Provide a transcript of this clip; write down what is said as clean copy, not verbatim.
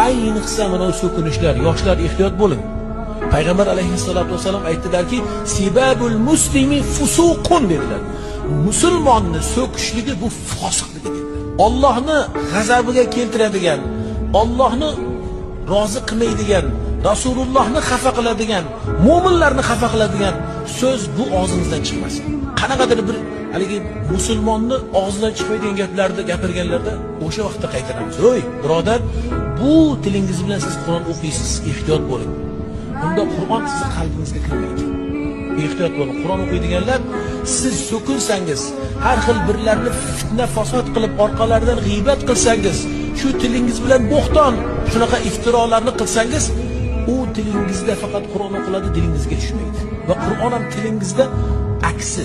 ayniqsa mana so'kinishlar, yoshlar ehtiyot bo'ling. Payg'ambar alayhissalatu vasallam aytdilarki, "Sibabul muslimi fusuqun" dedilar. Musulmonni so'kishligi bu fosiqlik dedilar. Allohni g'azabiga keltiradigan, Allohni rozi qilmaydigan, Rasulullohni xafa qiladigan, mu'minlarni xafa qiladigan so'z bu og'zingizdan chiqmasin. Qanaqadir bir haligi musulmonni og'zidan chiqmaydigan gaplarni gapirganlarda o'sha vaqtda qaytaramiz. O'y, birodar, bu tilingiz bilan siz Qur'on o'qiysiz, ehtiyot bo'ling. Bunda Qur'on sizni qalbingizga kirmaydi. Ehtiyot bo'ling. Qur'on o'qiydiganlar, siz so'kinsangiz, har xil birlarni fitna fasod qilib orqalaridan g'iybat qilsangiz, shu tilingiz bilan bo'xton, shunaqa iftirolarni qilsangiz, u tilingizda faqat Qur'on o'qiladi, dilingizga tushmaydi. Va Qur'on ham tilingizda aksi